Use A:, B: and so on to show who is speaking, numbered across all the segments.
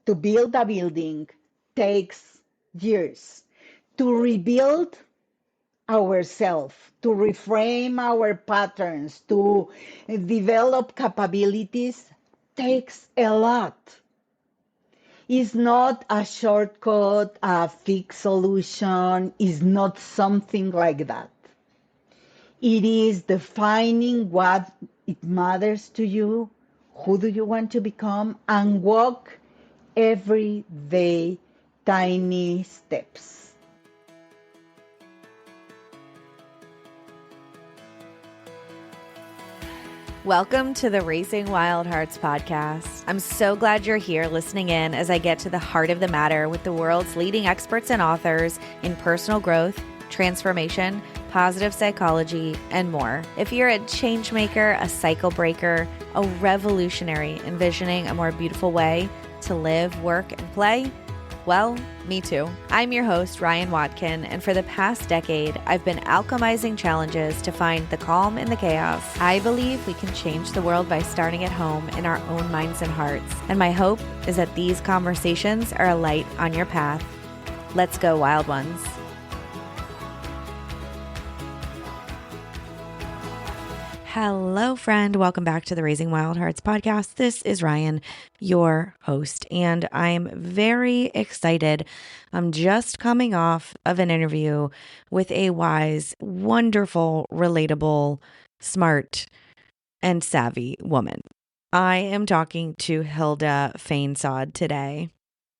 A: to build a building takes years. To rebuild ourselves, to reframe our patterns, to develop capabilities takes a lot. It's not a shortcut, a fixed solution, it's not something like that. It is defining what it matters to you, who do you want to become, and walk every day tiny steps.
B: Welcome to the Raising Wild Hearts podcast. I'm so glad you're here listening in as I get to the heart of the matter with the world's leading experts and authors in personal growth, transformation, positive psychology, and more. If you're a change maker, a cycle breaker, a revolutionary envisioning a more beautiful way to live, work, and play, well, me too. I'm your host, Ryan Watkin, and for the past decade, I've been alchemizing challenges to find the calm in the chaos. I believe we can change the world by starting at home in our own minds and hearts. And my hope is that these conversations are a light on your path. Let's go, wild ones. Hello, friend. Welcome back to the Raising Wild Hearts podcast. This is Ryan, your host, and I'm very excited. I'm just coming off of an interview with a wise, wonderful, relatable, smart, and savvy woman. I am talking to Hilda Fainsod today.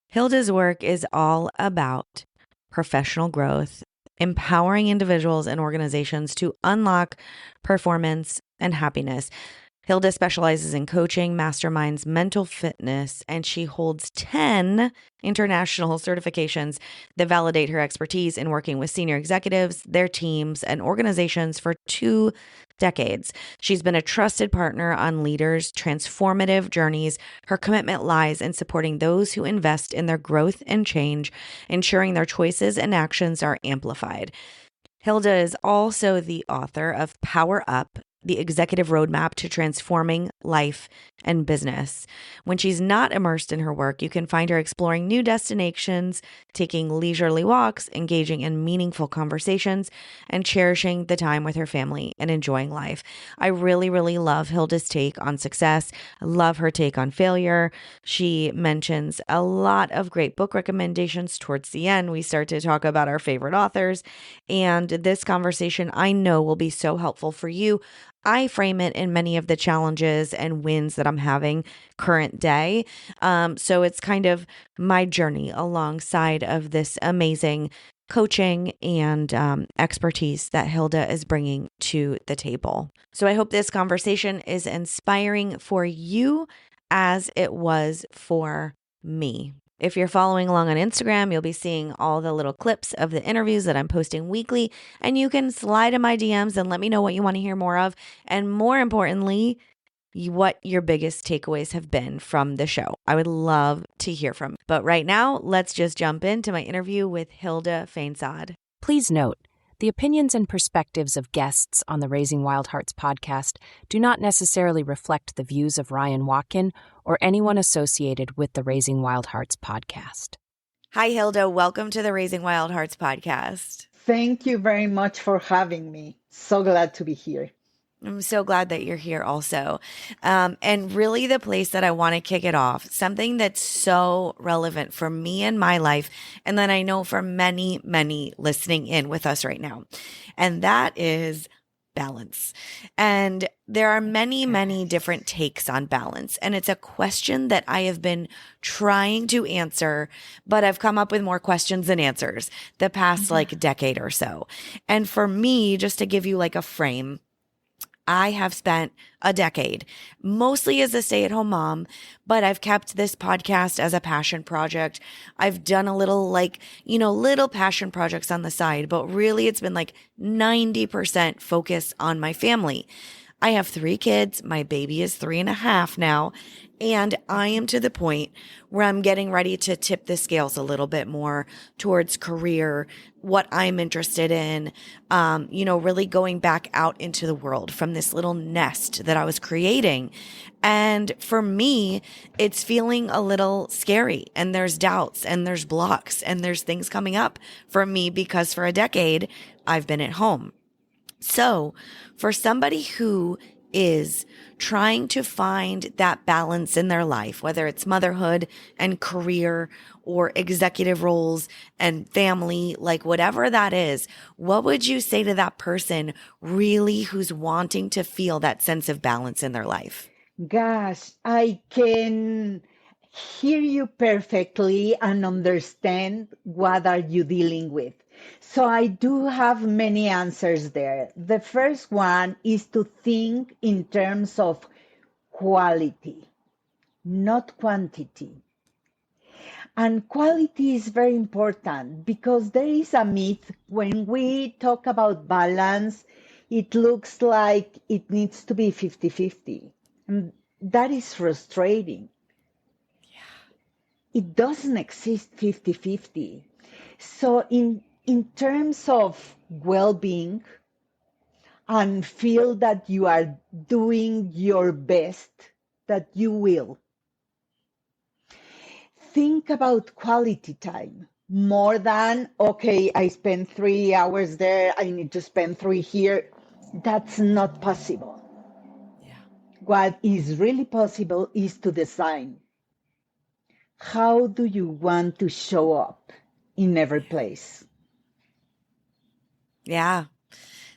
B: Hilda's work is all about professional growth, empowering individuals and organizations to unlock performance and happiness. Hilda specializes in coaching, masterminds, mental fitness, and she holds 10 international certifications that validate her expertise in working with senior executives, their teams, and organizations for 2 decades. She's been a trusted partner on leaders' transformative journeys. Her commitment lies in supporting those who invest in their growth and change, ensuring their choices and actions are amplified. Hilda is also the author of Power Up, the executive roadmap to transforming life and business. When she's not immersed in her work, you can find her exploring new destinations, taking leisurely walks, engaging in meaningful conversations, and cherishing the time with her family and enjoying life. I really, really love Hilda's take on success. I love her take on failure. She mentions a lot of great book recommendations. Towards the end, we start to talk about our favorite authors, and this conversation I know will be so helpful for you. I frame it in many of the challenges and wins that I'm having current day. So it's kind of my journey alongside of this amazing coaching and expertise that Hilda is bringing to the table. So I hope this conversation is inspiring for you as it was for me. If you're following along on Instagram, you'll be seeing all the little clips of the interviews that I'm posting weekly, and you can slide in my DMs and let me know what you want to hear more of, and more importantly, what your biggest takeaways have been from the show. I would love to hear from you. But right now, let's just jump into my interview with Hilda Fainsod.
C: Please note, the opinions and perspectives of guests on the Raising Wild Hearts podcast do not necessarily reflect the views of Ryan Watkin or anyone associated with the Raising Wild Hearts podcast.
B: Hi, Hilda. Welcome to the Raising Wild Hearts podcast.
A: Thank you very much for having me. So glad to be here.
B: I'm so glad that you're here also. And really the place that I want to kick it off, something that's so relevant for me in my life, and then I know for many, many listening in with us right now, and that is balance. And there are many, many different takes on balance. And it's a question that I have been trying to answer, but I've come up with more questions than answers the past decade or so. And for me, just to give you like a frame, I have spent a decade, mostly as a stay-at-home mom, but I've kept this podcast as a passion project. I've done a little little passion projects on the side, but really it's been like 90% focus on my family. I have 3 kids. My baby is 3.5 now. And I am to the point where I'm getting ready to tip the scales a little bit more towards career, what I'm interested in, really going back out into the world from this little nest that I was creating. And for me, it's feeling a little scary, and there's doubts and there's blocks and there's things coming up for me because for a decade I've been at home. So, for somebody who is trying to find that balance in their life, whether it's motherhood and career or executive roles and family, like whatever that is, what would you say to that person really who's wanting to feel that sense of balance in their life?
A: Gosh, I can hear you perfectly and understand what are you dealing with. So I do have many answers there. The first one is to think in terms of quality, not quantity. And quality is very important because there is a myth when we talk about balance, it looks like it needs to be 50-50. And that is frustrating. It doesn't exist 50-50. So in terms of well-being and feel that you are doing your best, that you will think about quality time more than, okay, I spent 3 hours there, I need to spend three here. That's not possible.
B: Yeah.
A: What is really possible is to design how do you want to show up in every place.
B: Yeah.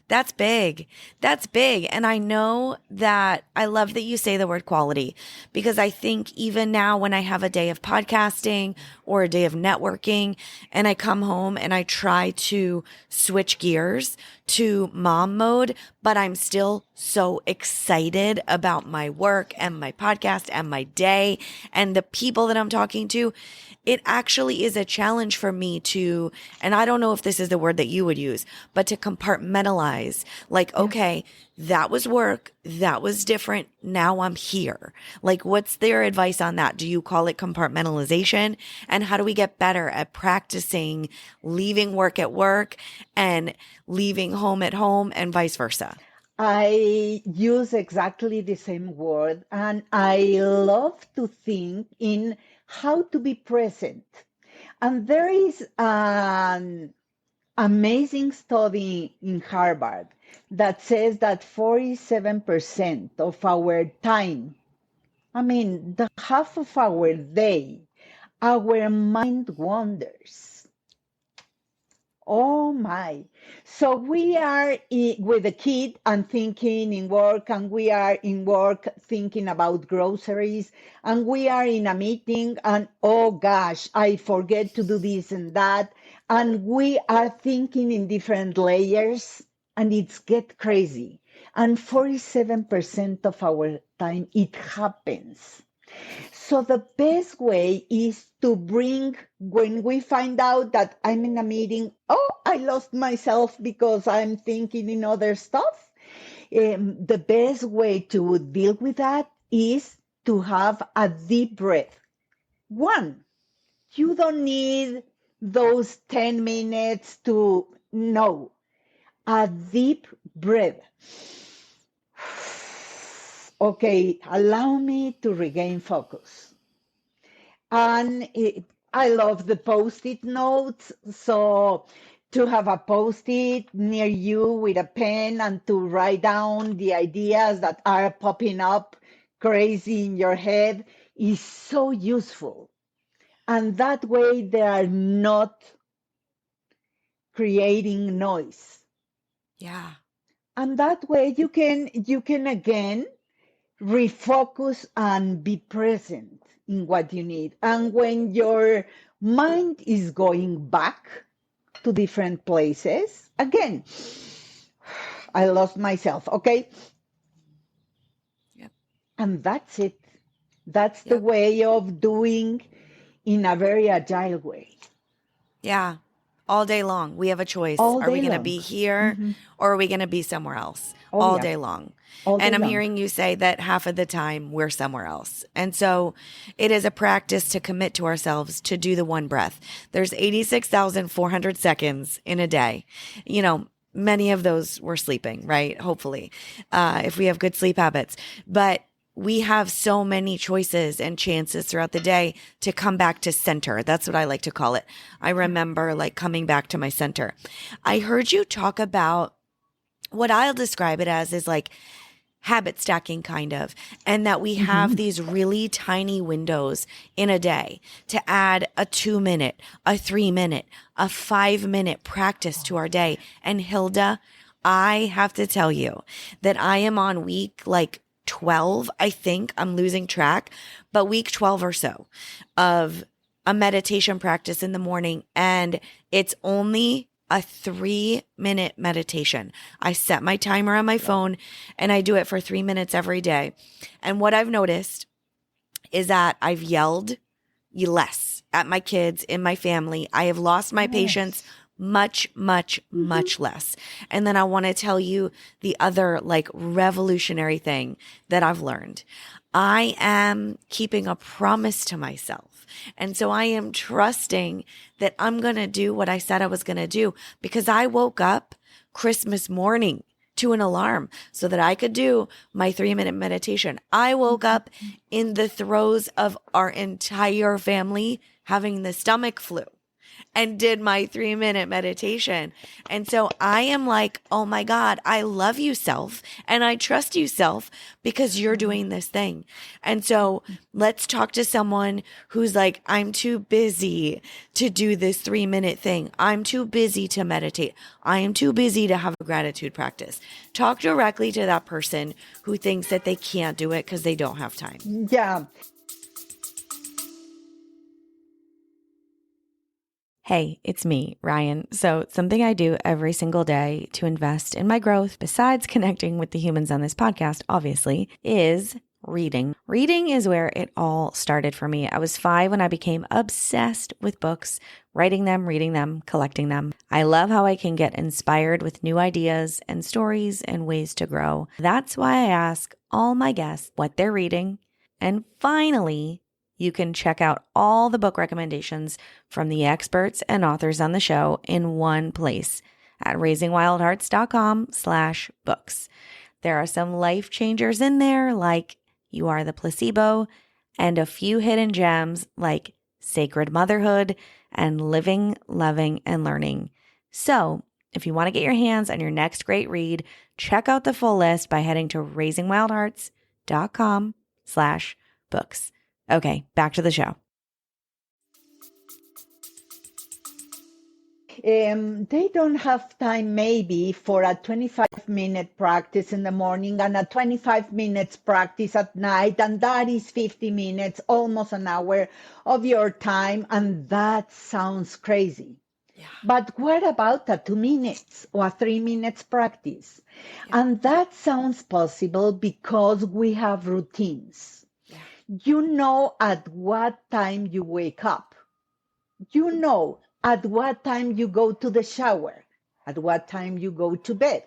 B: That's big. That's big. And I know that I love that you say the word quality because I think even now when I have a day of podcasting or a day of networking and I come home and I try to switch gears to mom mode, but I'm still so excited about my work and my podcast and my day and the people that I'm talking to. It actually is a challenge for me to, and I don't know if this is the word that you would use, but to compartmentalize like,
A: Yeah.
B: okay, that was work. That was different. Now I'm here. Like, what's their advice on that? Do you call it compartmentalization? And how do we get better at practicing leaving work at work and leaving home at home and vice versa?
A: I use exactly the same word, and I love to think in how to be present. And there is an amazing study in Harvard that says that 47% of our time, I mean, the half of our day, our mind wanders. Oh my. So we are with a kid and thinking in work, and we are in work thinking about groceries, and we are in a meeting, and oh gosh, I forget to do this and that. And we are thinking in different layers, and it's get crazy. And 47% of our time it happens. So the best way is to bring, when we find out that I'm in a meeting, oh, I lost myself because I'm thinking in other stuff. The best way to deal with that is to have a deep breath. One, you don't need those 10 minutes to know. A deep breath. Okay, allow me to regain focus. And I love the post-it notes. So to have a post-it near you with a pen and to write down the ideas that are popping up crazy in your head is so useful. And that way they are not creating noise.
B: Yeah.
A: And that way you can again refocus and be present in what you need. And when your mind is going back to different places, again, I lost myself, okay?
B: Yep.
A: And that's it. That's the
B: Yep.
A: way of doing in a very agile way.
B: Yeah. all day long. We have a choice.
A: All
B: Are we
A: day
B: going to
A: long.
B: be here or are we going to be somewhere else
A: Oh,
B: all
A: yeah.
B: day long?
A: All day
B: And I'm
A: long.
B: hearing you say that half of the time we're somewhere else. And so it is a practice to commit to ourselves to do the one breath. There's 86,400 seconds in a day. You know, many of those we're sleeping, right? Hopefully, if we have good sleep habits. But we have so many choices and chances throughout the day to come back to center. That's what I like to call it. I remember like coming back to my center. I heard you talk about what I'll describe it as is like habit stacking kind of, and that we have these really tiny windows in a day to add a 2-minute, a 3-minute, a 5-minute practice to our day. And Hilda, I have to tell you that I am on week like 12, I think I'm losing track, but week 12 or so of a meditation practice in the morning. And it's only a 3-minute meditation. I set my timer on my phone and I do it for 3 minutes every day. And what I've noticed is that I've yelled less at my kids, in my family. I have lost my patience much, much, much less. And then I want to tell you the other like revolutionary thing that I've learned. I am keeping a promise to myself. And so I am trusting that I'm going to do what I said I was going to do, because I woke up Christmas morning to an alarm so that I could do my 3-minute meditation. I woke up in the throes of our entire family having the stomach flu and did my 3-minute meditation. And so I am like, oh my God, I love you, self. And I trust you, self, because you're doing this thing. And so let's talk to someone who's like, I'm too busy to do this 3-minute thing. I'm too busy to meditate. I am too busy to have a gratitude practice. Talk directly to that person who thinks that they can't do it because they don't have time.
A: Yeah.
B: Hey, it's me, Ryan. So something I do every single day to invest in my growth, besides connecting with the humans on this podcast, obviously, is reading. Reading is where it all started for me. I was 5 when I became obsessed with books, writing them, reading them, collecting them. I love how I can get inspired with new ideas and stories and ways to grow. That's why I ask all my guests what they're reading. And finally, you can check out all the book recommendations from the experts and authors on the show in one place at raisingwildhearts.com/books. There are some life changers in there like You Are the Placebo, and a few hidden gems like Sacred Motherhood and Living, Loving, and Learning. So if you want to get your hands on your next great read, check out the full list by heading to raisingwildhearts.com/books. Okay, back to the show.
A: They don't have time maybe for a 25-minute practice in the morning and a 25 minutes practice at night, and that is 50 minutes, almost an hour of your time, and that sounds crazy. Yeah. But what about a 2 minutes or a 3 minutes practice? Yeah. And that sounds possible because we have routines. Yeah. You know at what time you wake up. You know at what time you go to the shower, at what time you go to bed,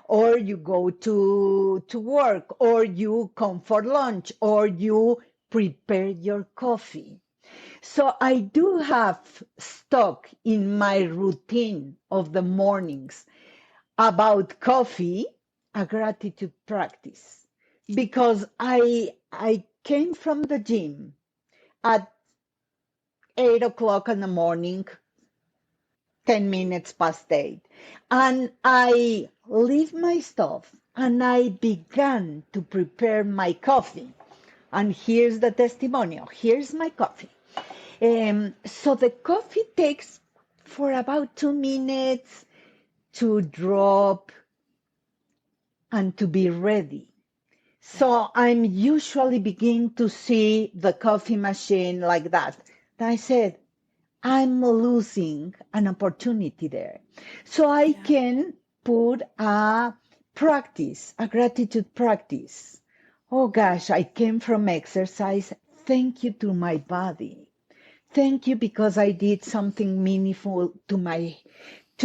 A: or you go to work, or you come for lunch, or you prepare your coffee. So I do have stock in my routine of the mornings about coffee, a gratitude practice, because I came from the gym at 8 o'clock in the morning, 10 minutes past 8. And I leave my stuff and I began to prepare my coffee. And here's the testimonial. Here's my coffee. So the coffee takes for about 2 minutes to drop and to be ready. So I'm usually begin to see the coffee machine like that. I said, I'm losing an opportunity there. So I can put a practice, a gratitude practice. Oh gosh, I came from exercise. Thank you to my body. Thank you because I did something meaningful to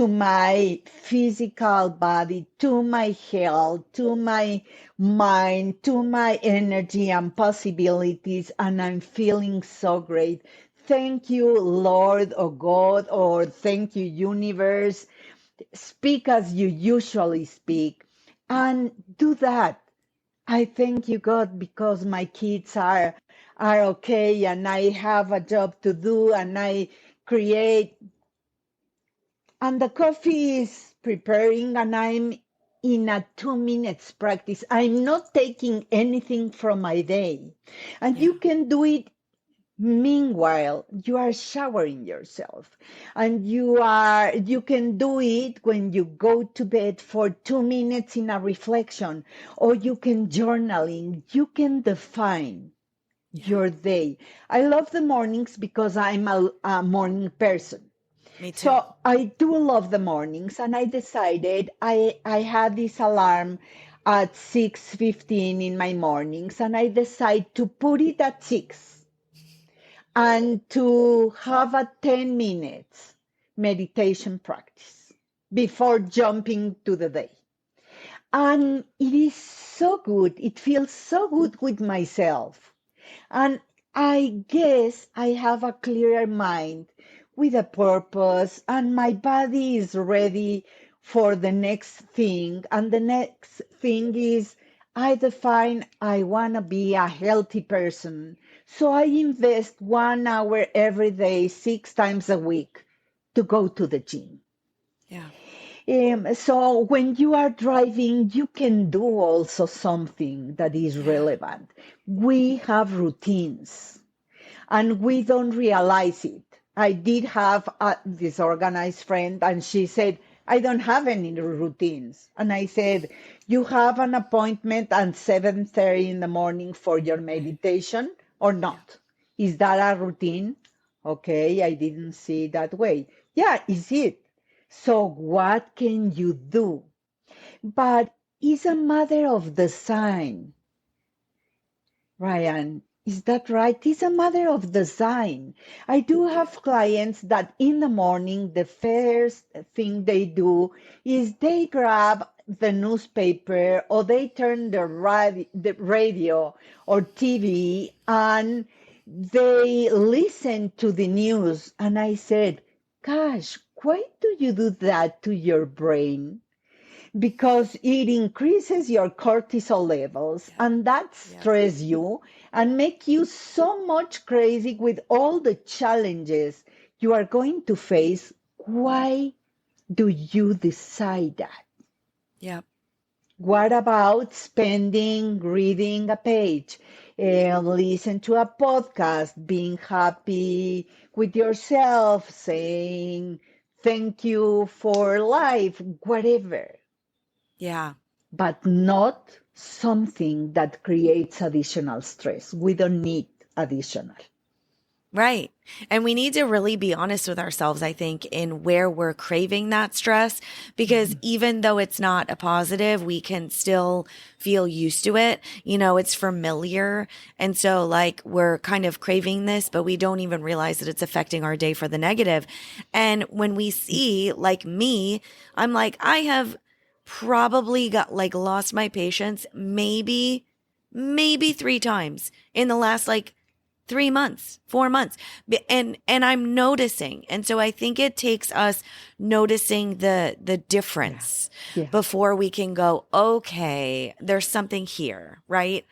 A: my physical body, to my health, to my mind, to my energy and possibilities, and I'm feeling so great. Thank you, Lord or God, or thank you, universe. Speak as you usually speak and do that. I thank you, God, because my kids are okay and I have a job to do and I create and the coffee is preparing and I'm in a 2 minutes practice. I'm not taking anything from my day. And
B: Yeah.
A: you can do it meanwhile you are showering yourself. And you can do it when you go to bed for 2 minutes in a reflection, or you can journaling. You can define
B: Yeah.
A: your day. I love the mornings because I'm a morning person.
B: Me too.
A: So I do love the mornings, and I decided I had this alarm at 6:15 in my mornings, and I decided to put it at 6 and to have a 10 minutes meditation practice before jumping to the day. And it is so good. It feels so good with myself. And I guess I have a clearer mind with a purpose, and my body is ready for the next thing. And the next thing is I define I want to be a healthy person. So I invest 1 hour every day, 6 times a week to go to the gym.
B: Yeah.
A: So when you are driving, you can do also something that is
B: Yeah.
A: relevant. We have routines and we don't realize it. I did have a disorganized friend, and she said, I don't have any routines. And I said, you have an appointment at 7:30 in the morning for your
B: Right.
A: meditation or
B: Yeah.
A: not? Is that a routine? Okay, I didn't see it that way. Yeah, is it? So what can you do? But it's a matter of design. Ryan, is that right? It's a matter of design. I do have clients that in the morning, the first thing they do is they grab the newspaper or they turn the radio or TV and they listen to the news. And I said, gosh, why do you do that to your brain? Because it increases your cortisol levels
B: Yep.
A: and that
B: Yep.
A: stress you and make you so much crazy with all the challenges you are going to face. Why do you decide that?
B: Yep.
A: What about spending reading a page, listen to a podcast, being happy with yourself, saying thank you for life, whatever,
B: Yeah.
A: but not something that creates additional stress. We don't need additional.
B: Right. And we need to really be honest with ourselves, I think, in where we're craving that stress, because even though it's not a positive, we can still feel used to it. You know, it's familiar. And so, like, we're kind of craving this, but we don't even realize that it's affecting our day for the negative. And when we see, like me, I'm like, I have probably got like lost my patience maybe 3 times in the last like 3 months, 4 months. And I'm noticing. And so I think it takes us noticing the
A: Yeah.
B: difference
A: Yeah.
B: before we can go, okay, there's something here, right?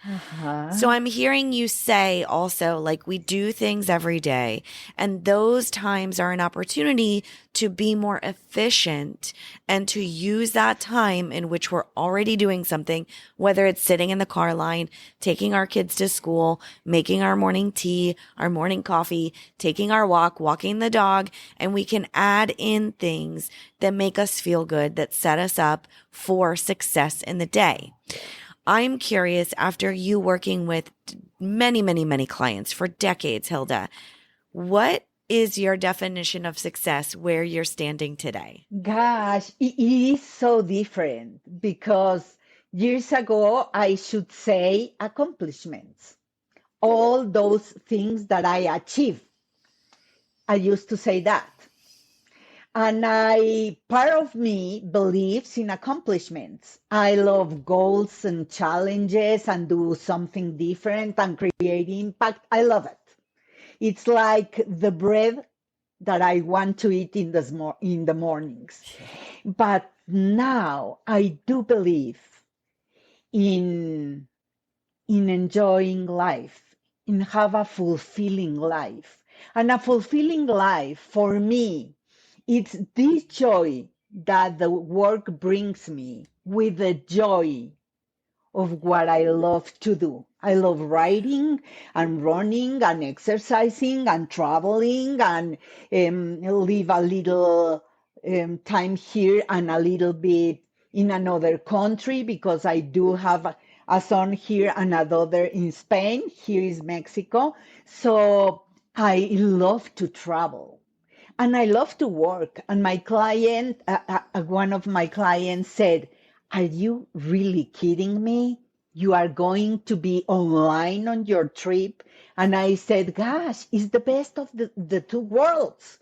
B: So
A: Uh-huh.
B: I'm hearing you say also, like, we do things every day, and those times are an opportunity to be more efficient and to use that time in which we're already doing something, whether it's sitting in the car line, taking our kids to school, making our morning tea, our morning coffee, taking our walk, walking the dog, and we can add in things that make us feel good, that set us up for success in the day. I'm curious, after you working with many clients for decades, Hilda, what is your definition of success where you're standing today?
A: Gosh, it is so different because years ago, I should say accomplishments, all those things that I achieved. I used to say that. And part of me believes in accomplishments. I love goals and challenges and do something different and create impact. I love it. It's like the bread that I want to eat in the mornings. But now I do believe in enjoying life, in have a fulfilling life. And a fulfilling life for me, it's this joy that the work brings me with the joy of what I love to do. I love writing and running and exercising and traveling and live a little time here and a little bit in another country because I do have a son here and another in Spain. Here is Mexico. So I love to travel. And I love to work. And my client, one of my clients said, "Are you really kidding me? You are going to be online on your trip?" And I said, "Gosh, it's the best of the two worlds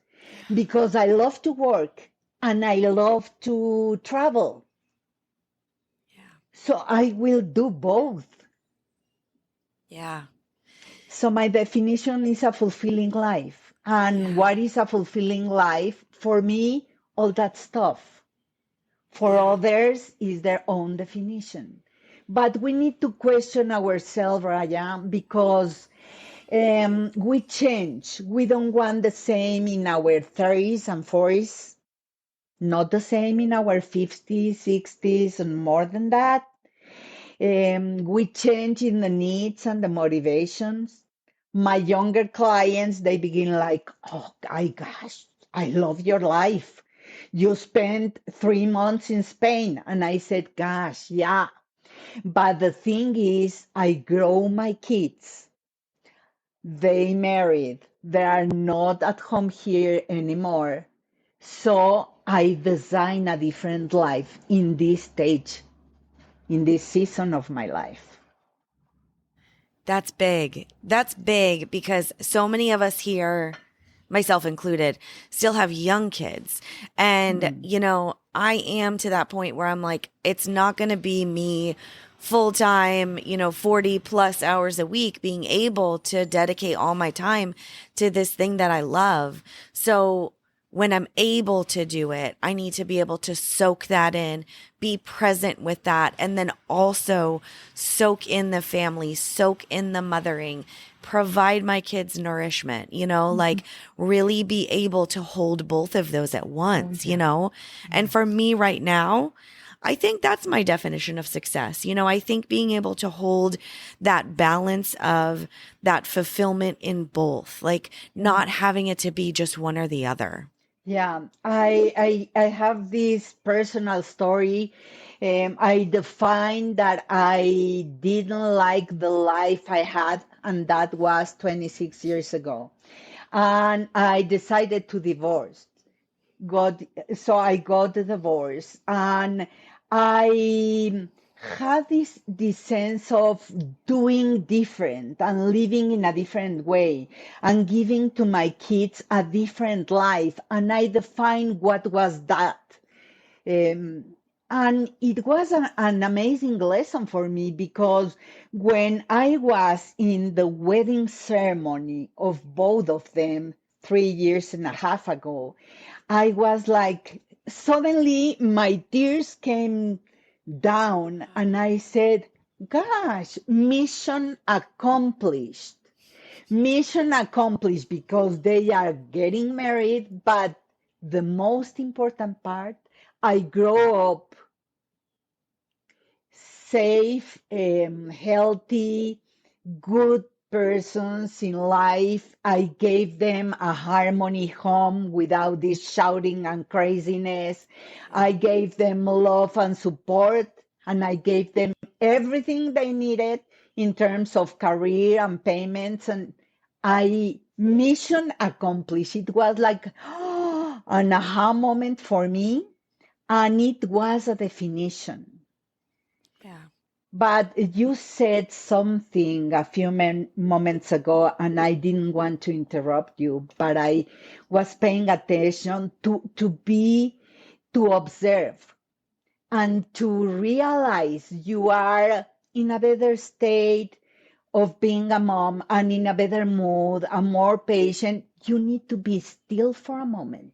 A: because I love to work and I love to travel.
B: Yeah.
A: So I will do both."
B: Yeah.
A: So my definition is a fulfilling life. And
B: Yeah.
A: what is a fulfilling life? For me, all that stuff. For
B: Yeah.
A: others is their own definition. But we need to question ourselves, Raya, because we change. We don't want the same in our 30s and 40s, not the same in our 50s, 60s, and more than that. We change in the needs and the motivations. My younger clients, they begin like, "Oh, gosh, I love your life. You spent 3 months in Spain." And I said, "Gosh, yeah. But the thing is, I grow my kids. They married. They are not at home here anymore. So I design a different life in this stage, in this season of my life."
B: That's big. That's big because so many of us here, myself included, still have young kids. And,
A: Mm.
B: I am to that point where I'm like, it's not going to be me full time, 40 plus hours a week being able to dedicate all my time to this thing that I love. So when I'm able to do it, I need to be able to soak that in, be present with that, and then also soak in the family, soak in the mothering, provide my kids nourishment, like really be able to hold both of those at
A: Oh,
B: once,
A: yeah.
B: And for me right now, I think that's my definition of success. I think being able to hold that balance of that fulfillment in both, like not having it to be just one or the other.
A: Yeah, I have this personal story. I defined that I didn't like the life I had, and that was 26 years ago. And I decided to divorce. So I got the divorce, and I had this sense of doing different and living in a different way and giving to my kids a different life, and I defined what was that. um, and it was an amazing lesson for me because when I was in the wedding ceremony of both of them 3 years and a half ago, I was like, suddenly my tears came down and I said, "Gosh, mission accomplished." Mission accomplished because they are getting married, but the most important part, I grow up safe, healthy, good persons in life. I gave them a harmony home without this shouting and craziness. I gave them love and support, and I gave them everything they needed in terms of career and payments. And I mission accomplished. It was like an aha moment for me, and it was a definition.
B: Yeah.
A: But you said something a few moments ago, and I didn't want to interrupt you, but I was paying attention to observe and to realize you are in a better state of being a mom and in a better mood and more patient. You need to be still for a moment.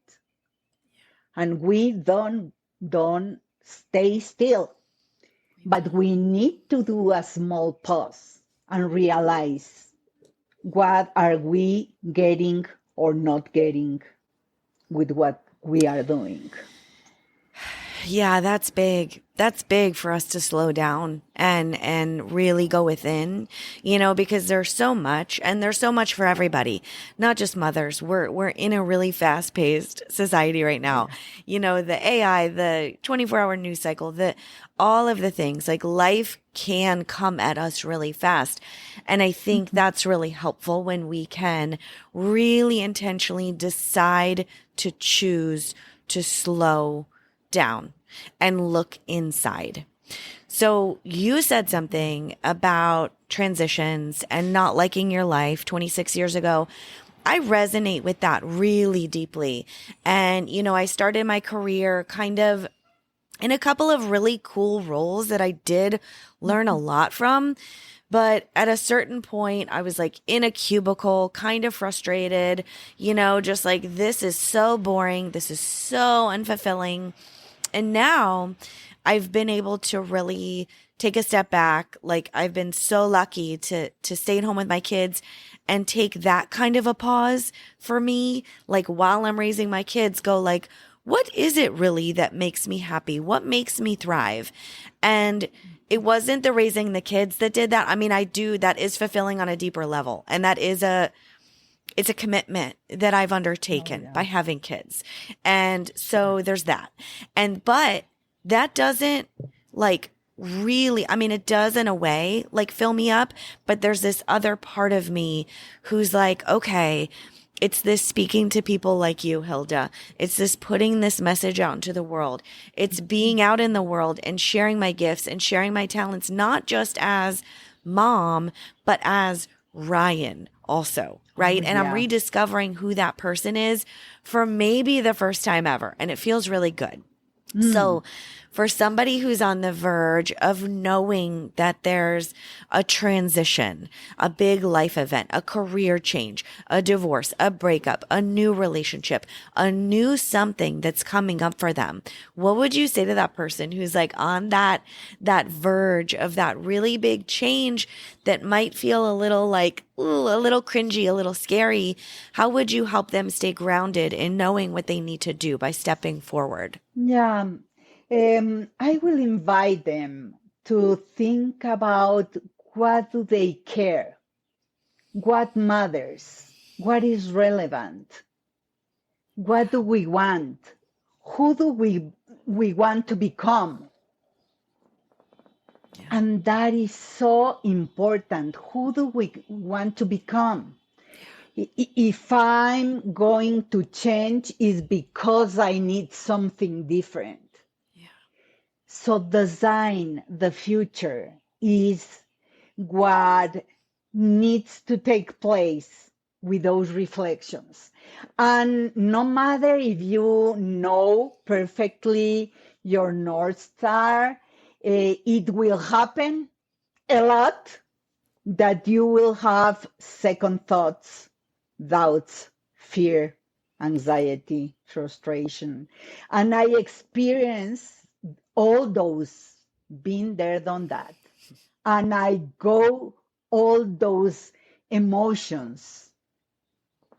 A: And we don't stay still. But we need to do a small pause and realize what are we getting or not getting with what we are doing.
B: Yeah, that's big. That's big for us to slow down and really go within, because there's so much and there's so much for everybody, not just mothers. We're in a really fast-paced society right now. The AI, the 24-hour news cycle, all of the things, like life can come at us really fast. And I think that's really helpful when we can really intentionally decide to choose to slow down and look inside. So you said something about transitions and not liking your life 26 years ago. I resonate with that really deeply. And, I started my career kind of in a couple of really cool roles that I did learn a lot from. But at a certain point, I was like in a cubicle, kind of frustrated, just like, this is so boring. This is so unfulfilling. And now I've been able to really take a step back. Like, I've been so lucky to stay at home with my kids and take that kind of a pause for me. Like, while I'm raising my kids, go like, what is it really that makes me happy? What makes me thrive? And it wasn't the raising the kids that did that. I mean, that is fulfilling on a deeper level. And it's a commitment that I've undertaken by having kids. And so there's that. But that doesn't really, I mean, it does in a way fill me up, but there's this other part of me who's like, okay, it's this speaking to people like you, Hilda. It's this putting this message out into the world. It's being out in the world and sharing my gifts and sharing my talents, not just as mom, but as Ryan also, right? And I'm rediscovering who that person is for maybe the first time ever. And it feels really good. So for somebody who's on the verge of knowing that there's a transition, a big life event, a career change, a divorce, a breakup, a new relationship, a new something that's coming up for them, what would you say to that person who's on that verge of that really big change that might feel a little a little cringy, a little scary? How would you help them stay grounded in knowing what they need to do by stepping forward?
A: Yeah, I will invite them to think about what do they care, what matters, what is relevant, what do we want, who do we want to become.
B: Yeah.
A: And that is so important. Who do we want to become? If I'm going to change, is because I need something different. So design the future is what needs to take place with those reflections. And no matter if you know perfectly your North Star, it will happen a lot that you will have second thoughts, doubts, fear, anxiety, frustration. And I experienced all those, been there, done that. And I go all those emotions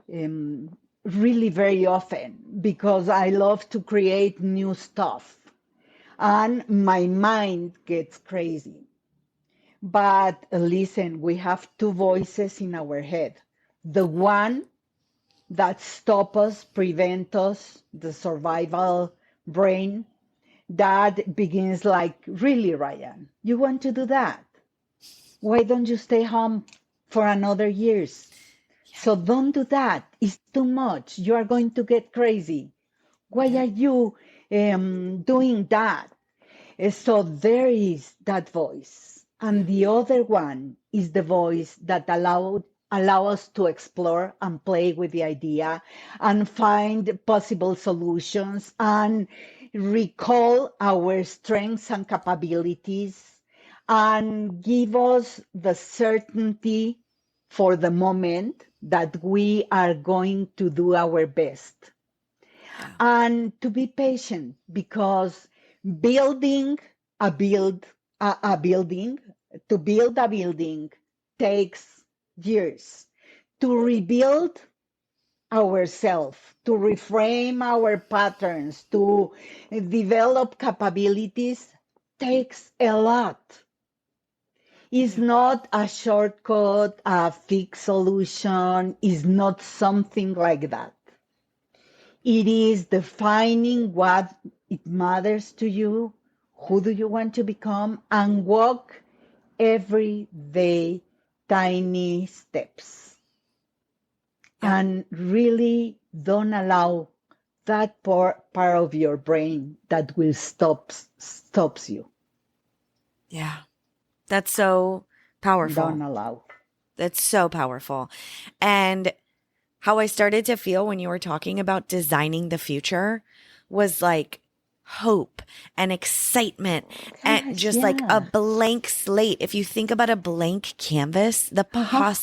A: really very often because I love to create new stuff. And my mind gets crazy. But listen, we have two voices in our head. The one that stop us, prevent us, the survival brain, that begins like, really, Ryan, you want to do that? Why don't you stay home for another years? So don't do that. It's too much. You are going to get crazy. Why are you doing that? So there is that voice. And the other one is the voice that allow us to explore and play with the idea and find possible solutions and recall our strengths and capabilities and give us the certainty for the moment that we are going to do our best
B: Yeah.
A: and to be patient because building a build a building to build a building takes years. To rebuild ourselves, to reframe our patterns, to develop capabilities takes a lot. It's
B: Yeah.
A: not a shortcut, a fixed solution, is not something like that. It is defining what it matters to you, who do you want to become, and walk every day tiny steps.
B: Yep.
A: And really don't allow that part of your brain that will stops you.
B: Yeah. That's so powerful.
A: Don't allow.
B: That's so powerful. And how I started to feel when you were talking about designing the future was like hope and excitement and
A: Gosh,
B: just like a
A: yeah.
B: blank slate. If you think about a blank canvas,
A: Uh-huh. Uh-huh.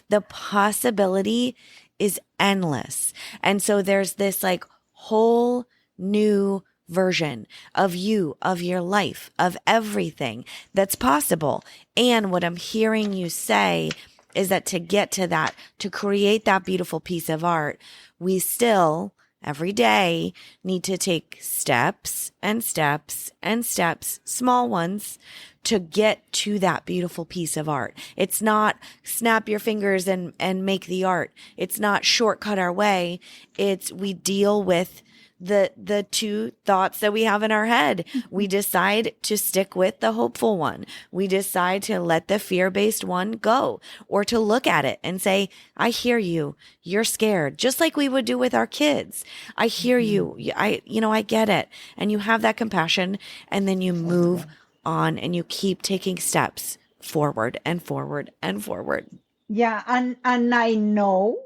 B: the possibility is endless. And so there's this like whole new version of you, of your life, of everything that's possible. And what I'm hearing you say is that to get to that, to create that beautiful piece of art, we still every day need to take steps and steps and steps, small ones, to get to that beautiful piece of art. It's not snap your fingers and make the art. It's not shortcut our way. It's we deal with the two thoughts that we have in our head. We decide to stick with the hopeful one. We decide to let the fear-based one go, or to look at it and say, I hear you. You're scared, just like we would do with our kids. I hear
A: Mhm.
B: you. I get it. And you have that compassion, and then you move
A: Exactly.
B: on and you keep taking steps forward and forward and forward.
A: Yeah, and I know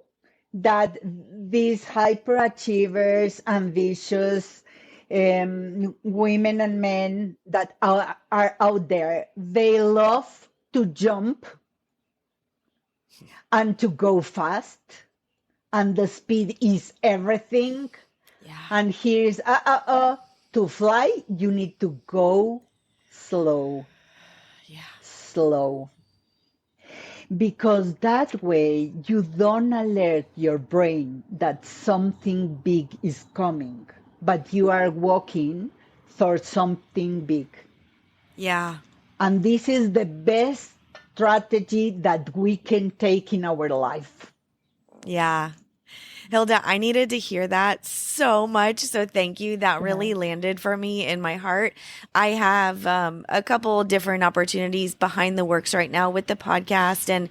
A: that these hyperachievers, ambitious women and men that are out there, they love to jump and to go fast, and the speed is everything.
B: Yeah.
A: And here's to fly, you need to go slow,
B: Yeah.
A: slow. Because that way you don't alert your brain that something big is coming, but you are walking towards something big.
B: Yeah.
A: And this is the best strategy that we can take in our life.
B: Yeah. Hilda, I needed to hear that so much. So thank you. That
A: Yeah.
B: really landed for me in my heart. I have a couple different opportunities behind the works right now with the podcast and,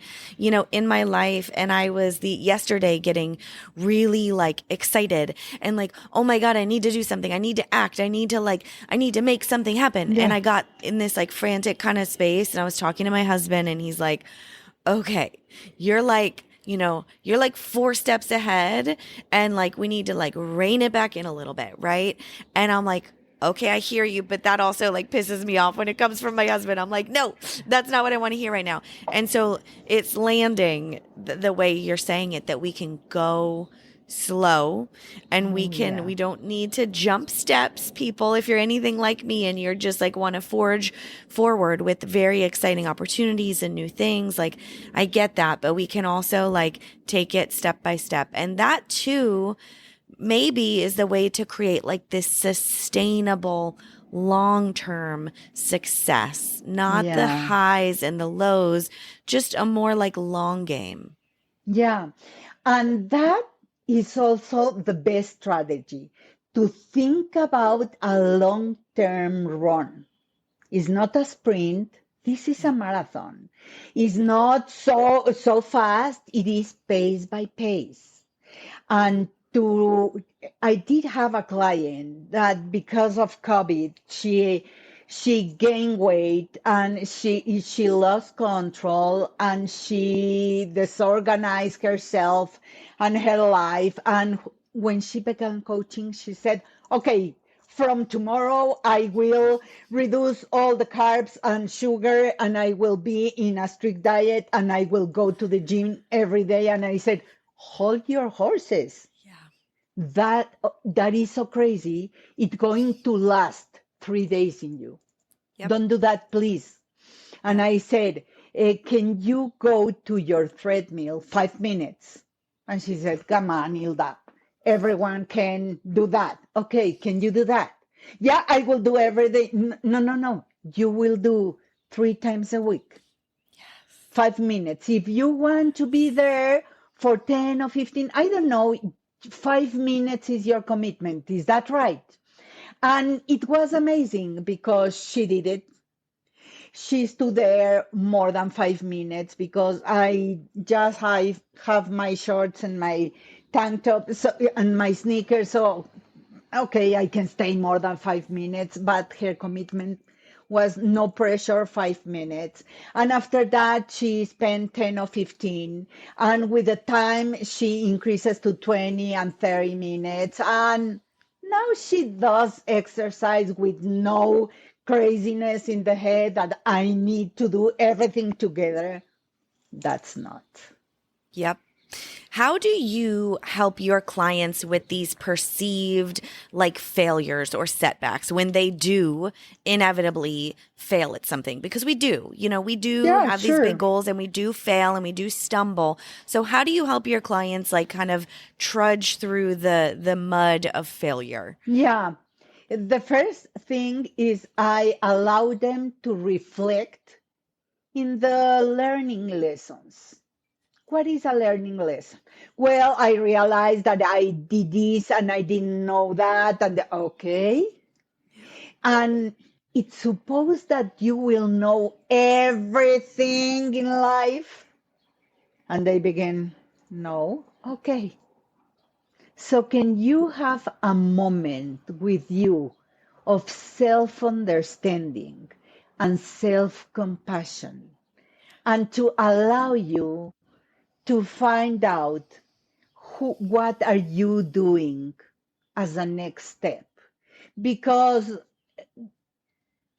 B: in my life. And I was yesterday getting really like excited and like, oh my God, I need to do something. I need to act. I need to make something happen. And
A: Yeah.
B: I got in this like frantic kind of space and I was talking to my husband and he's like, okay, you're like, you're like 4 steps ahead and like we need to like rein it back in a little bit, right? And I'm like, okay, I hear you, but that also like pisses me off when it comes from my husband. I'm like, no, that's not what I want to hear right now. And so it's landing the way you're saying it, that we can go slow and
A: Oh,
B: we
A: yeah.
B: don't need to jump steps, people. If you're anything like me and you're just like want to forge forward with very exciting opportunities and new things, like I get that, but we can also like take it step by step. And that too maybe is the way to create like this sustainable long-term success, not the
A: Yeah.
B: highs and the lows, just a more like long game.
A: Yeah. And that is also the best strategy to think about a long term run. It's not a sprint. This is a
B: Yeah.
A: marathon. It's not so fast. It is pace by pace. And I did have a client that because of COVID, she gained weight and she lost control and she disorganized herself and her life. And when she began coaching, she said, okay, from tomorrow I will reduce all the carbs and sugar and I will be in a strict diet and I will go to the gym every day. And I said, hold your horses. That is so crazy. It's going to last 3 days in you.
B: Yep.
A: Don't do that, please. And I said, can you go to your treadmill 5 minutes? And she said, come on, Hilda. Everyone can do that. Okay, can you do that? Yeah, I will do every day. No. You will do 3 times a week. 5 minutes. If you want to be there for 10 or 15, I don't know, 5 minutes is your commitment. Is that right? And it was amazing because she did it. She stood there more than 5 minutes because I just have my shorts and my tank top and my sneakers. So, okay, I can stay more than 5 minutes, but her commitment was no pressure, 5 minutes. And after that, she spent 10 or 15. And with the time, she increases to 20 and 30 minutes. And now she does exercise with no craziness in the head that I need to do everything together. That's not.
B: Yep. How do you help your clients with these perceived like failures or setbacks when they do inevitably fail at something? Because we do, we do have these big goals and we do fail and we do stumble. So how do you help your clients like kind of trudge through the mud of failure?
A: Yeah. The first thing is I allow them to reflect in the learning lessons. What is a learning lesson? Well, I realized that I did this and I didn't know that. And okay. And it's supposed that you will know everything in life. And they begin, no. Okay. So can you have a moment with you of self-understanding and self-compassion and to allow you to find out what are you doing as a next step? Because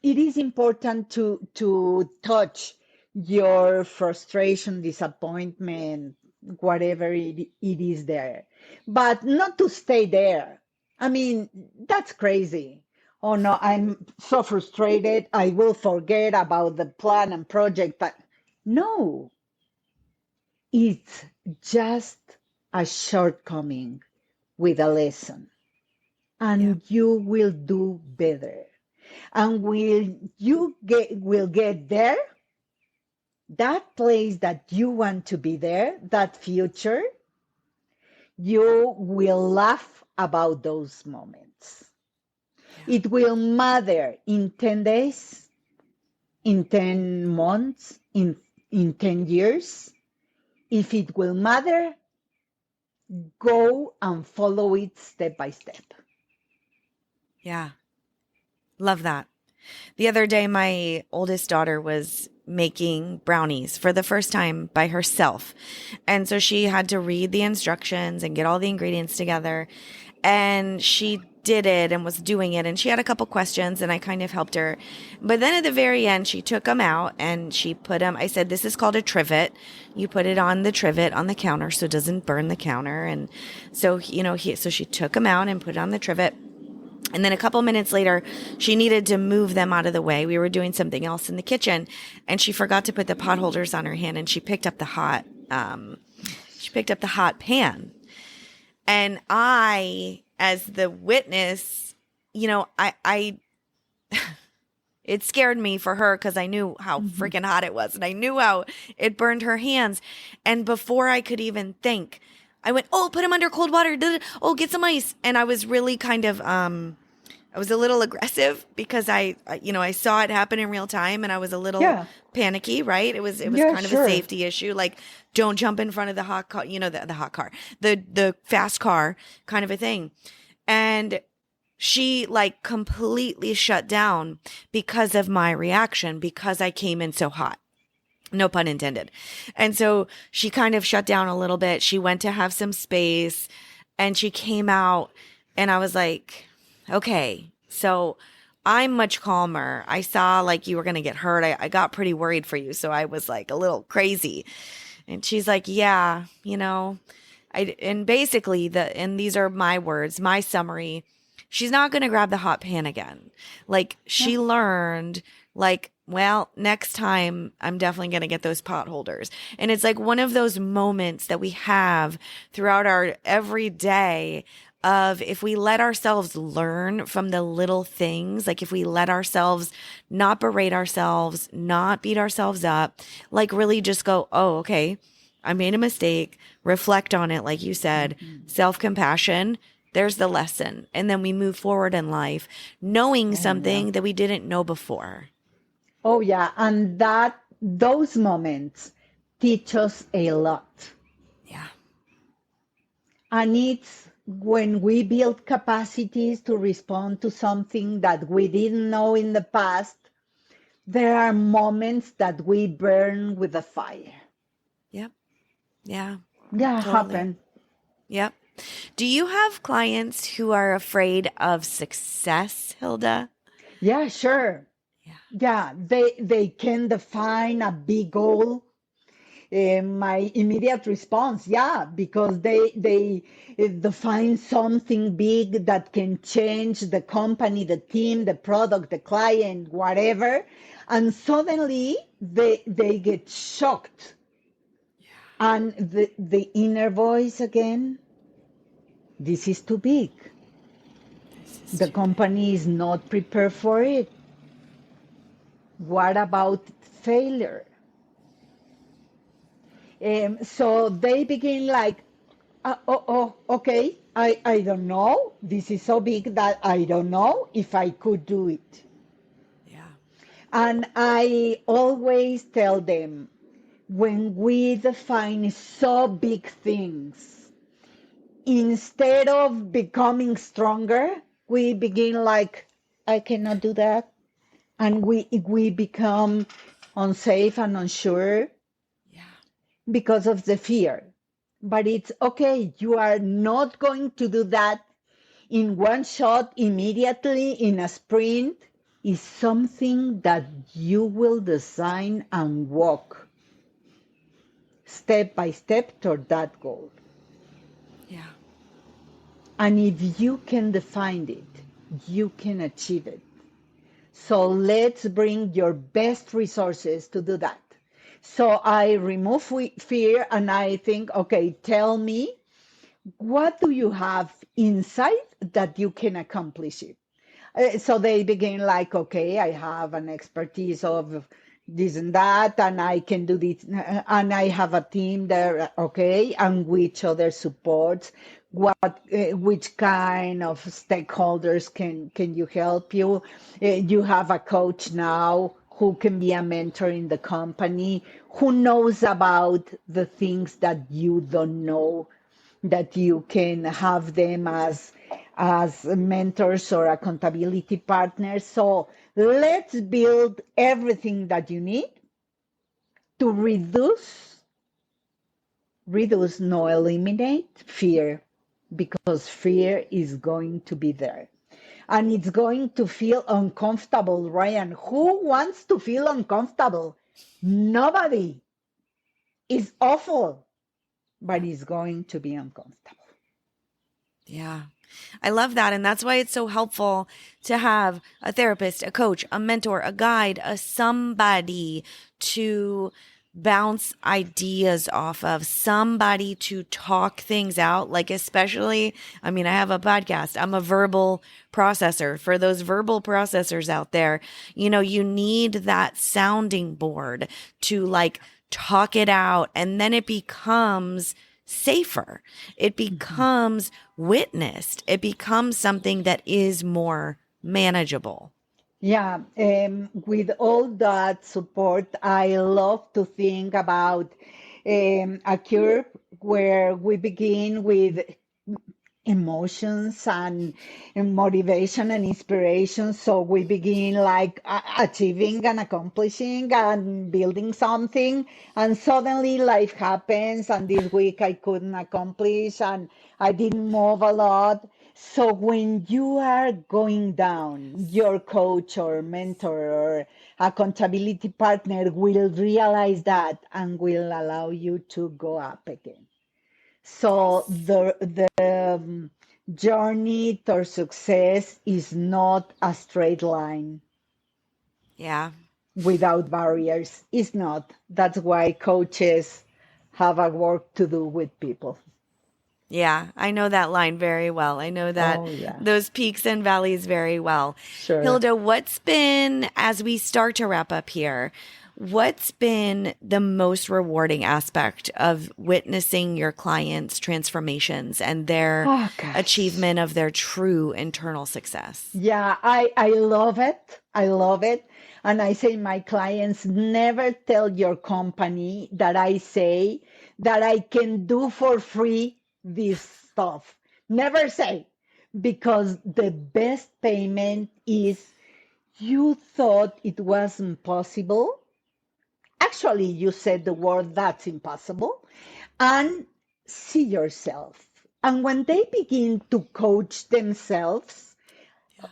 A: it is important to touch your frustration, disappointment, whatever it is there, but not to stay there. I mean, that's crazy. Oh no, I'm so frustrated. I will forget about the plan and project. But no, it's just a shortcoming with a lesson, and you will do better. And will get there, that place that you want to be there, that future, you will laugh about those moments. It will matter in 10 days, in 10 months, in 10 years. If it will matter, go and follow it step by step.
B: Yeah. Love that. The other day, my oldest daughter was making brownies for the first time by herself. And so she had to read the instructions and get all the ingredients together. And she did it and was doing it. And she had a couple questions and I kind of helped her. But then at the very end, she took them out and she put them, I said, this is called a trivet. You put it on the trivet on the counter so it doesn't burn the counter. And so, so she took them out and put it on the trivet. And then a couple minutes later, she needed to move them out of the way. We were doing something else in the kitchen and she forgot to put the pot holders on her hand and she picked up the hot pan. And I, as the witness, I it scared me for her because I knew how freaking hot it was and I knew how it burned her hands. And before I could even think, I went, oh, put them under cold water. Oh, get some ice. And I was really kind of, I was a little aggressive because I saw it happen in real time and I was a little panicky, right? It was kind of a safety issue. Like, don't jump in front of the hot car, the hot car, the fast car kind of a thing. And she like completely shut down because of my reaction, because I came in so hot. No pun intended. And so she kind of shut down a little bit. She went to have some space and she came out and I was like, okay, so I'm much calmer. I saw like you were going to get hurt. I got pretty worried for you. So I was like a little crazy. And she's like, yeah, and basically and these are my words, my summary. She's not going to grab the hot pan again. Like she learned like, well, next time I'm definitely going to get those pot holders. And it's like one of those moments that we have throughout our everyday of if we let ourselves learn from the little things, like if we let ourselves not berate ourselves, not beat ourselves up, like really just go, oh, okay, I made a mistake, reflect on it, like you said, self-compassion, there's the lesson. And then we move forward in life knowing something that we didn't know before.
A: Oh yeah, and those moments teach us a lot.
B: Yeah.
A: And it's when we build capacities to respond to something that we didn't know in the past, there are moments that we burn with the fire.
B: Yep. Yeah.
A: Yeah,
B: Totally.
A: happen.
B: Yep. Do you have clients who are afraid of success, Hilda?
A: Yeah, sure. Yeah, they can define a big goal. My immediate response, yeah, because they define something big that can change the company, the team, the product, the client, whatever, and suddenly they get shocked. And the inner voice again, this is too big. The company is not prepared for it. What about failure? So they begin like, okay, I don't know. This is so big that I don't know if I could do it.
B: Yeah.
A: And I always tell them, when we define so big things, instead of becoming stronger, we begin like, I cannot do that. And we become unsafe and unsure because of the fear. But it's okay. You are not going to do that in one shot immediately in a sprint. Is something that you will design and walk step by step toward that goal.
B: Yeah.
A: And if you can define it, you can achieve it. So let's bring your best resources to do that. So I remove fear and I think, okay, tell me, what do you have inside that you can accomplish it? So they begin like, okay, I have an expertise of this and that, and I can do this, and I have a team there, okay, and which other supports, which kind of stakeholders can you help you? You have a coach now who can be a mentor in the company, who knows about the things that you don't know, that you can have them as mentors or accountability partners. So let's build everything that you need to reduce, no, eliminate fear, because fear is going to be there. And it's going to feel uncomfortable, Ryan. Who wants to feel uncomfortable? Nobody. It's awful, but it's going to be uncomfortable.
B: Yeah. I love that. And that's why it's so helpful to have a therapist, a coach, a mentor, a guide, a somebody to bounce ideas off of, somebody to talk things out. Like, especially, I mean, I have a podcast. I'm a verbal processor. For those verbal processors out there, you need that sounding board to like talk it out, and then it becomes safer. It becomes witnessed. It becomes something that is more manageable.
A: Yeah, with all that support, I love to think about a curve where we begin with emotions and motivation and inspiration. So we begin like achieving and accomplishing and building something, and suddenly life happens. And this week I couldn't accomplish, and I didn't move a lot. So when you are going down, your coach or mentor or accountability partner will realize that and will allow you to go up again. So the journey toward success is not a straight line
B: Yeah.
A: without barriers. It's not. That's why coaches have a work to do with people.
B: Yeah, I know that line very well. I know that
A: Oh, yeah,
B: those peaks and valleys very well.
A: sure.
B: Hilda, what's been, as we start to wrap up here, what's been the most rewarding aspect of witnessing your clients' transformations and their
A: Oh, gosh.
B: achievement of their true internal success?
A: Yeah, I love it. I love it. And I say my clients never tell your company that I say that I can do for free this stuff. Never say, because the best payment is you thought it was impossible. Actually, you said the word that's impossible, and see yourself. And when they begin to coach themselves,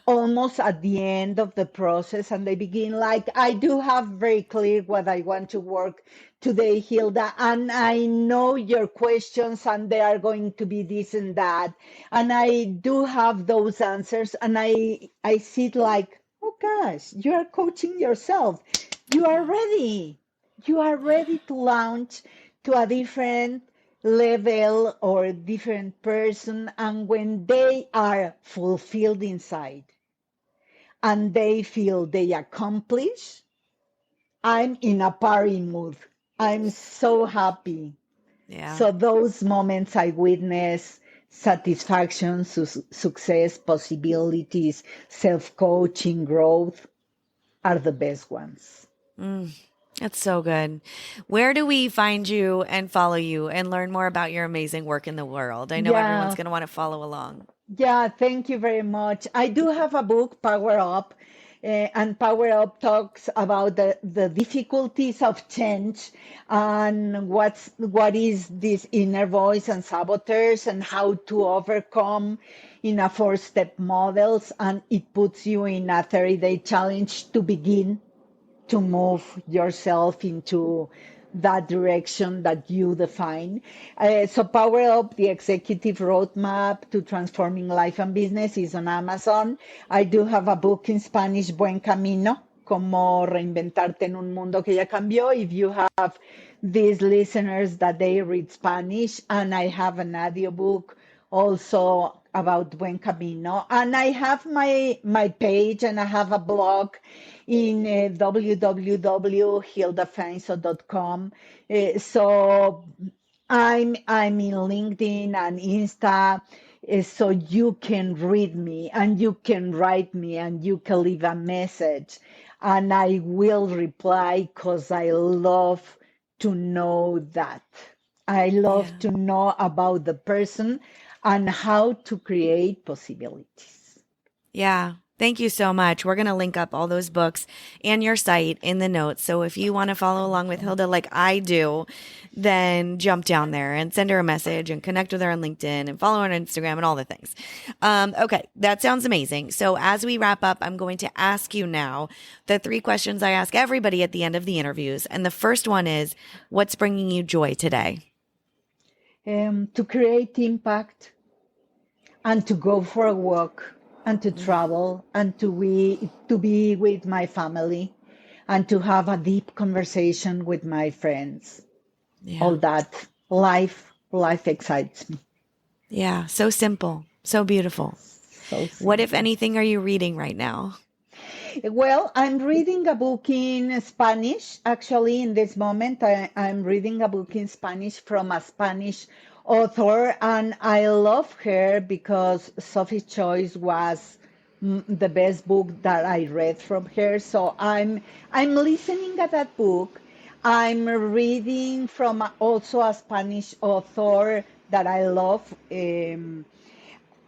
A: almost at the end of the process, and they begin like, I do have very clear what I want to work today, Hilda, and I know your questions and they are going to be this and that, and I do have those answers, and I see it like, oh gosh, you are coaching yourself. You are
B: Yeah.
A: ready. You are
B: Yeah.
A: ready to launch to a different level or a different person. And when they are fulfilled inside and they feel they accomplish, I'm in a party mood. I'm so happy.
B: Yeah.
A: So those moments I witness, satisfaction, success, possibilities, self-coaching, growth, are the best ones.
B: Mm, that's so good. Where do we find you and follow you and learn more about your amazing work in the world? I know everyone's
A: Yeah,
B: going to want to follow along.
A: yeah, thank you very much. I do have a book, Power Up, and Power Up talks about the difficulties of change and what is this inner voice and saboteurs and how to overcome in a four-step models, and it puts you in a 30-day challenge to begin to move yourself into that direction that you define. So Power Up, the executive roadmap to transforming life and business, is on Amazon. I do have a book in Spanish, Buen Camino, Cómo reinventarte en un mundo que ya cambió. If you have these listeners that they read Spanish, and I have an audiobook also about Buen Camino. And I have my page, and I have a blog in www.hildafainsod.com. So I'm in LinkedIn and Insta, so you can read me and you can write me and you can leave a message, and I will reply because I love to know that. I love
B: Yeah.
A: to know about the person and how to create possibilities.
B: Yeah. Thank you so much. We're going to link up all those books and your site in the notes. So if you want to follow along with Hilda like I do, then jump down there and send her a message and connect with her on LinkedIn and follow her on Instagram and all the things. Okay, that sounds amazing. So as we wrap up, I'm going to ask you now the 3 questions I ask everybody at the end of the interviews. And the first one is, what's bringing you joy today?
A: To create impact and to go for a walk and to
B: Mm,
A: travel and to be with my family and to have a deep conversation with my friends.
B: yeah.
A: All that life excites me.
B: Yeah. So simple. So beautiful.
A: So
B: What, if
A: simple.
B: anything, are you reading right now?
A: Well, I'm reading a book in Spanish. Actually, in this moment, I'm reading a book in Spanish from a Spanish author, and I love her because Sophie's Choice was the best book that I read from her. So I'm listening at that book. I'm reading from also a Spanish author that I love.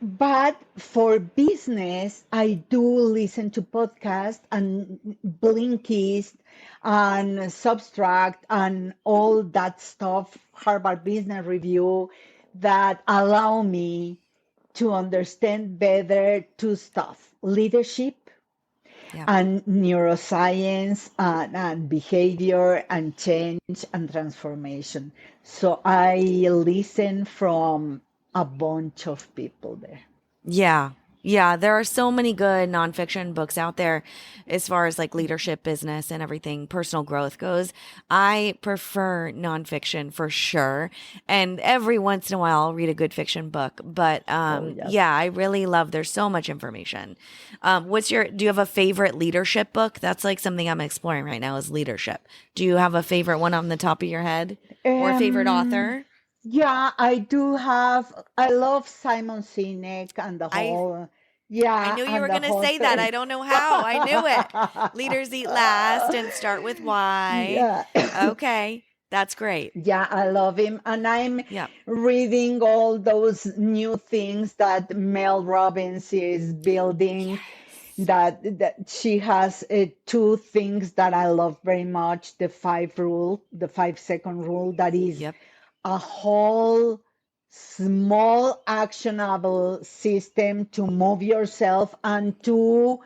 A: But for business, I do listen to podcasts and Blinkist and Substract and all that stuff, Harvard Business Review, that allow me to understand better two stuff: leadership
B: Yeah.
A: and neuroscience and behavior and change and transformation. So I listen from a bunch of people there.
B: Yeah. Yeah. There are so many good nonfiction books out there as far as like leadership, business, and everything, personal growth goes. I prefer nonfiction for sure. And every once in a while, I'll read a good fiction book. But
A: Oh, yes.
B: yeah, I really love, there's so much information. Do you have a favorite leadership book? That's like something I'm exploring right now is leadership. Do you have a favorite one on the top of your head or a favorite
A: Um,
B: author?
A: yeah, I do have. I love Simon Sinek and the
B: I
A: whole,
B: I
A: yeah,
B: knew you
A: and
B: were
A: the
B: going to
A: whole
B: say that. I
A: thing.
B: don't know how. I knew it. Leaders eat last and start with why.
A: Yeah.
B: Okay. That's great.
A: Yeah, I love him. And I'm
B: Yep.
A: reading all those new things that Mel Robbins is building.
B: Yes.
A: That she has two things that I love very much: the 5 second rule, that is
B: Yep.
A: a whole small actionable system to move yourself and to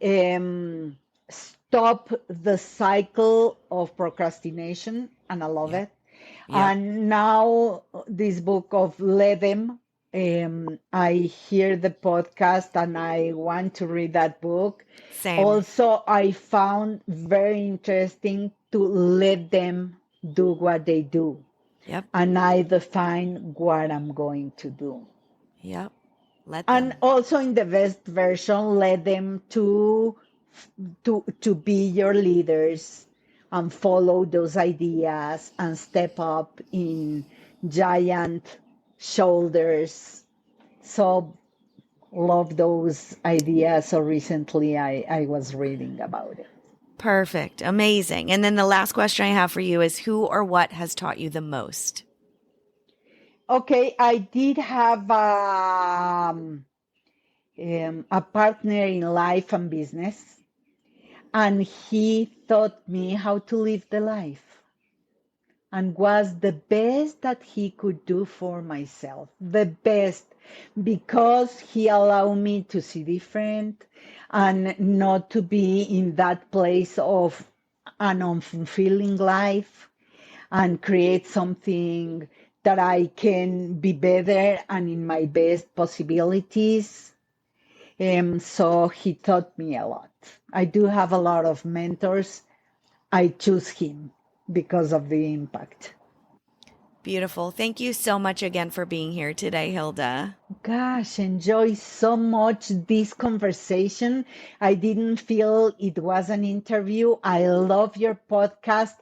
A: um, stop the cycle of procrastination. And I love
B: Yep.
A: it.
B: Yep.
A: And now this book of Let Them, I hear the podcast and I want to read that book.
B: Same.
A: Also, I found very interesting to let them do what they do.
B: Yep.
A: And I define what I'm going to do.
B: Yep. Let
A: And
B: them.
A: also in the best version, let them to be your leaders and follow those ideas and step up in giant shoulders. So love those ideas. So recently I was reading about it.
B: Perfect. Amazing. And then the last question I have for you is who or what has taught you the most?
A: Okay, I did have a partner in life and business, and he taught me how to live the life, and was the best that he could do for myself. The best, because he allowed me to see different and not to be in that place of an unfulfilling life, and create something that I can be better and in my best possibilities. So he taught me a lot. I do have a lot of mentors. I choose him because of the impact.
B: Beautiful. Thank you so much again for being here today, Hilda.
A: Gosh, enjoy so much this conversation. I didn't feel it was an interview. I love your podcast.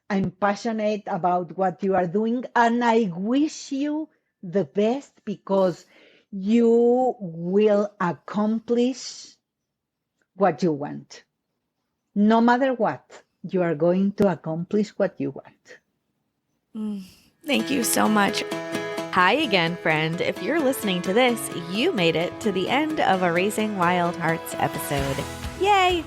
A: I'm passionate about what you are doing, and I wish you the best because you will accomplish what you want. No matter what, you are going to accomplish what you want.
B: Thank you so much. Hi again, friend. If you're listening to this, you made it to the end of a Raising Wild Hearts episode. Yay!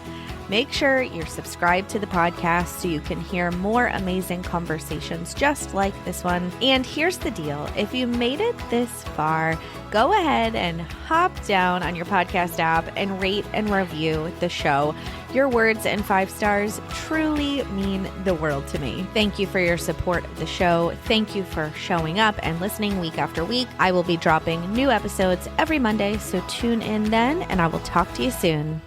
B: Make sure you're subscribed to the podcast so you can hear more amazing conversations just like this one. And here's the deal. If you made it this far, go ahead and hop down on your podcast app and rate and review the show. Your words and 5 stars truly mean the world to me. Thank you for your support of the show. Thank you for showing up and listening week after week. I will be dropping new episodes every Monday, so tune in then, and I will talk to you soon.